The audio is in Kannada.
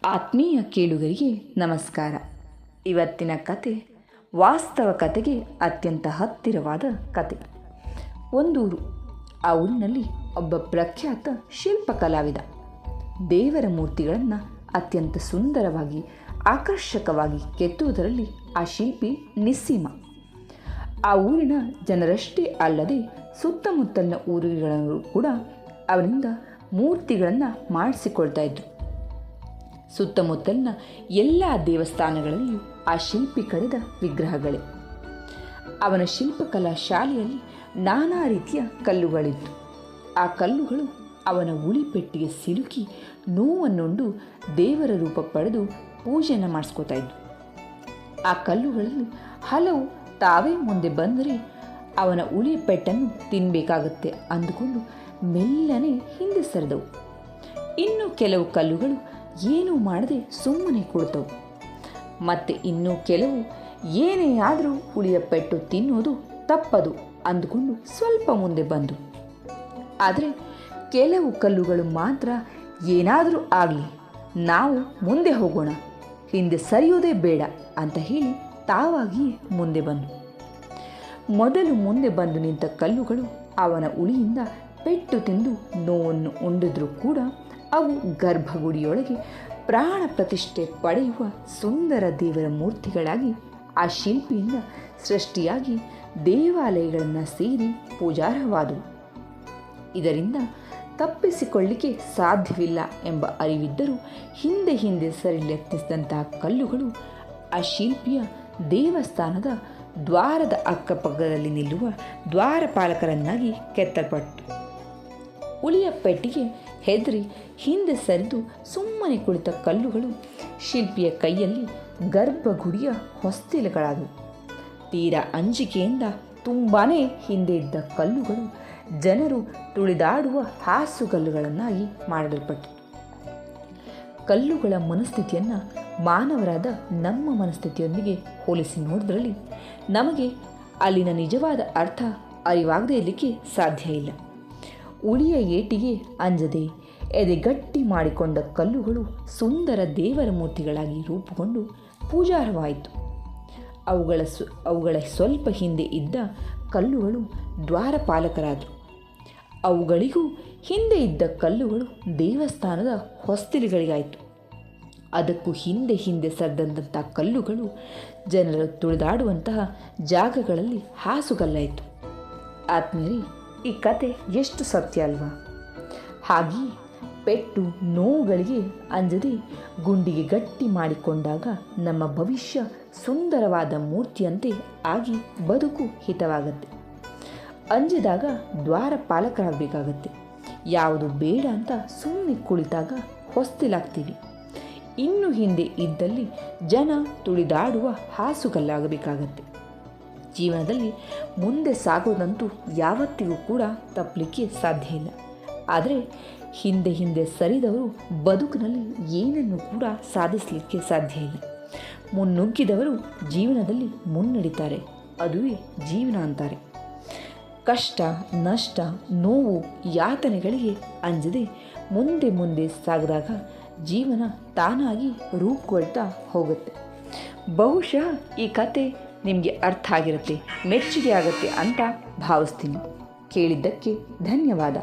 ಆತ್ಮೀಯ ಕೇಳುಗರಿಗೆ ನಮಸ್ಕಾರ. ಇವತ್ತಿನ ಕತೆ ವಾಸ್ತವ ಕತೆಗೆ ಅತ್ಯಂತ ಹತ್ತಿರವಾದ ಕತೆ. ಒಂದೂರು. ಆ ಊರಿನಲ್ಲಿ ಒಬ್ಬ ಪ್ರಖ್ಯಾತ ಶಿಲ್ಪಕಲಾವಿದ. ದೇವರ ಮೂರ್ತಿಗಳನ್ನು ಅತ್ಯಂತ ಸುಂದರವಾಗಿ ಆಕರ್ಷಕವಾಗಿ ಕೆತ್ತುವುದರಲ್ಲಿ ಆ ಶಿಲ್ಪಿ ನಿಸ್ಸೀಮ. ಆ ಊರಿನ ಜನರಷ್ಟೇ ಅಲ್ಲದೆ ಸುತ್ತಮುತ್ತಲಿನ ಊರುಗಳವರು ಕೂಡ ಅವನಿಂದ ಮೂರ್ತಿಗಳನ್ನು ಮಾಡಿಸಿಕೊಳ್ತಾ ಇದ್ದರು. ಸುತ್ತಮುತ್ತಲಿನ ಎಲ್ಲ ದೇವಸ್ಥಾನಗಳಲ್ಲಿಯೂ ಆ ಶಿಲ್ಪಿ ಕಡೆದ ವಿಗ್ರಹಗಳೇ. ಅವನ ಶಿಲ್ಪಕಲಾ ಶಾಲೆಯಲ್ಲಿ ನಾನಾ ರೀತಿಯ ಕಲ್ಲುಗಳಿತ್ತು. ಆ ಕಲ್ಲುಗಳು ಅವನ ಉಳಿಪೆಟ್ಟಿಗೆ ಸಿಲುಕಿ ನೋವನ್ನುಂಡು ದೇವರ ರೂಪ ಪಡೆದು ಪೂಜೆಯನ್ನು ಮಾಡಿಸ್ಕೋತಾ ಇದ್ವು. ಆ ಕಲ್ಲುಗಳಲ್ಲಿ ಹಲವು ತಾವೇ ಮುಂದೆ ಬಂದರೆ ಅವನ ಉಳಿಪೆಟ್ಟನ್ನು ತಿನ್ನಬೇಕಾಗತ್ತೆ ಅಂದುಕೊಂಡು ಮೆಲ್ಲನೆ ಹಿಂದೆ ಸರಿದವು. ಇನ್ನು ಕೆಲವು ಕಲ್ಲುಗಳು ಏನೂ ಮಾಡದೆ ಸುಮ್ಮನೆ ಕುಳಿತವು. ಮತ್ತೆ ಇನ್ನೂ ಕೆಲವು ಏನೇ ಆದರೂ ಹುಳಿಯ ಪೆಟ್ಟು ತಿನ್ನುವುದು ತಪ್ಪದು ಅಂದುಕೊಂಡು ಸ್ವಲ್ಪ ಮುಂದೆ ಬಂದು. ಆದರೆ ಕೆಲವು ಕಲ್ಲುಗಳು ಮಾತ್ರ ಏನಾದರೂ ಆಗಲಿ, ನಾವು ಮುಂದೆ ಹೋಗೋಣ, ಹಿಂದೆ ಸರಿಯುವುದೇ ಬೇಡ ಅಂತ ಹೇಳಿ ತಾವಾಗಿಯೇ ಮುಂದೆ ಬಂದು. ಮೊದಲು ಮುಂದೆ ಬಂದು ನಿಂತ ಕಲ್ಲುಗಳು ಅವನ ಉಳಿಯಿಂದ ಪೆಟ್ಟು ತಿಂದು ನೋವನ್ನು ಉಂಡಿದ್ರೂ ಕೂಡ ಅವು ಗರ್ಭಗುಡಿಯೊಳಗೆ ಪ್ರಾಣ ಪ್ರತಿಷ್ಠೆ ಪಡೆಯುವ ಸುಂದರ ದೇವರ ಮೂರ್ತಿಗಳಾಗಿ ಆ ಶಿಲ್ಪಿಯಿಂದ ಸೃಷ್ಟಿಯಾಗಿ ದೇವಾಲಯಗಳನ್ನು ಸೇರಿ ಪೂಜಾರ್ಹವಾದವು. ಇದರಿಂದ ತಪ್ಪಿಸಿಕೊಳ್ಳಿಕ್ಕೆ ಸಾಧ್ಯವಿಲ್ಲ ಎಂಬ ಅರಿವಿದ್ದರೂ ಹಿಂದೆ ಹಿಂದೆ ಸರಿಲೆತ್ತಿಸಿದಂತಹ ಕಲ್ಲುಗಳು ಆ ಶಿಲ್ಪಿಯ ದೇವಸ್ಥಾನದ ದ್ವಾರದ ಅಕ್ಕಪಕ್ಕದಲ್ಲಿ ನಿಲ್ಲುವ ದ್ವಾರಪಾಲಕರನ್ನಾಗಿ ಕೆತ್ತಲ್ಪಟ್ಟು. ಉಳಿಯ ಪೆಟ್ಟಿಗೆ ಹೆದರಿ ಹಿಂದೆ ಸರಿದು ಸುಮ್ಮನೆ ಕುಳಿತ ಕಲ್ಲುಗಳು ಶಿಲ್ಪಿಯ ಕೈಯಲ್ಲಿ ಗರ್ಭಗುಡಿಯ ಹೊಸ್ತಿಲುಗಳಾದವು. ತೀರಾ ಅಂಜಿಕೆಯಿಂದ ತುಂಬಾ ಹಿಂದೆ ಇದ್ದ ಕಲ್ಲುಗಳು ಜನರು ತುಳಿದಾಡುವ ಹಾಸುಗಲ್ಲುಗಳನ್ನಾಗಿ ಮಾಡಲ್ಪಟ್ಟಿತು. ಕಲ್ಲುಗಳ ಮನಸ್ಥಿತಿಯನ್ನು ಮಾನವರಾದ ನಮ್ಮ ಮನಸ್ಥಿತಿಯೊಂದಿಗೆ ಹೋಲಿಸಿ ನೋಡಿದ್ರಲ್ಲಿ ನಮಗೆ ಅಲ್ಲಿನ ನಿಜವಾದ ಅರ್ಥ ಅರಿವಾಗದೇ ಇರಲಿಕ್ಕೆ ಸಾಧ್ಯ ಇಲ್ಲ. ಉಳಿಯ ಏಟಿಗೆ ಅಂಜದೆ ಎದೆಗಟ್ಟಿ ಮಾಡಿಕೊಂಡ ಕಲ್ಲುಗಳು ಸುಂದರ ದೇವರ ಮೂರ್ತಿಗಳಾಗಿ ರೂಪುಗೊಂಡು ಪೂಜಾರ್ಹವಾಯಿತು. ಅವುಗಳ ಸ್ವಲ್ಪ ಹಿಂದೆ ಇದ್ದ ಕಲ್ಲುಗಳು ದ್ವಾರಪಾಲಕರಾದರು. ಅವುಗಳಿಗೂ ಹಿಂದೆ ಇದ್ದ ಕಲ್ಲುಗಳು ದೇವಸ್ಥಾನದ ಹೊಸ್ತಿಲುಗಳಿಗಾಯಿತು. ಅದಕ್ಕೂ ಹಿಂದೆ ಹಿಂದೆ ಸರಿದಂಥ ಕಲ್ಲುಗಳು ಜನರು ತುಳಿದಾಡುವಂತಹ ಜಾಗಗಳಲ್ಲಿ ಹಾಸುಗಲ್ಲಾಯಿತು. ಆತ್ಮೀಯರೇ, ಈ ಕತೆ ಎಷ್ಟು ಸತ್ಯ ಅಲ್ವಾ? ಹಾಗೆಯೇ ಪೆಟ್ಟು ನೋವುಗಳಿಗೆ ಅಂಜದೆ ಗುಂಡಿಗೆ ಗಟ್ಟಿ ಮಾಡಿಕೊಂಡಾಗ ನಮ್ಮ ಭವಿಷ್ಯ ಸುಂದರವಾದ ಮೂರ್ತಿಯಂತೆ ಆಗಿ ಬದುಕು ಹಿತವಾಗತ್ತೆ. ಅಂಜಿದಾಗ ದ್ವಾರಪಾಲಕರಾಗಬೇಕಾಗತ್ತೆ. ಯಾವುದು ಬೇಡ ಅಂತ ಸುಮ್ಮನೆ ಕುಳಿತಾಗ ಹೊಸ್ತಿಲಾಗ್ತೀವಿ. ಇನ್ನು ಹಿಂದೆ ಇದ್ದಲ್ಲಿ ಜನ ತುಳಿದಾಡುವ ಹಾಸುಗಲ್ಲಾಗಬೇಕಾಗತ್ತೆ. ಜೀವನದಲ್ಲಿ ಮುಂದೆ ಸಾಗೋದಂತೂ ಯಾವತ್ತಿಗೂ ಕೂಡ ತಪ್ಪಲಿಕ್ಕೆ ಸಾಧ್ಯ ಇಲ್ಲ. ಆದರೆ ಹಿಂದೆ ಹಿಂದೆ ಸರಿದವರು ಬದುಕಿನಲ್ಲಿ ಏನನ್ನು ಕೂಡ ಸಾಧಿಸಲಿಕ್ಕೆ ಸಾಧ್ಯ ಇಲ್ಲ. ಮುನ್ನುಗ್ಗಿದವರು ಜೀವನದಲ್ಲಿ ಮುನ್ನಡಿತಾರೆ. ಅದುವೇ ಜೀವನ ಅಂತಾರೆ. ಕಷ್ಟ, ನಷ್ಟ, ನೋವು, ಯಾತನೆಗಳಿಗೆ ಅಂಜದೆ ಮುಂದೆ ಮುಂದೆ ಸಾಗಿದಾಗ ಜೀವನ ತಾನಾಗಿ ರೂಪುಗೊಳ್ತಾ ಹೋಗುತ್ತೆ. ಬಹುಶಃ ಈ ಕತೆ ನಿಮಗೆ ಅರ್ಥ ಆಗಿರುತ್ತೆ, ಮೆಚ್ಚುಗೆ ಆಗುತ್ತೆ ಅಂತ ಭಾವಿಸ್ತೀನಿ. ಕೇಳಿದ್ದಕ್ಕೆ ಧನ್ಯವಾದ.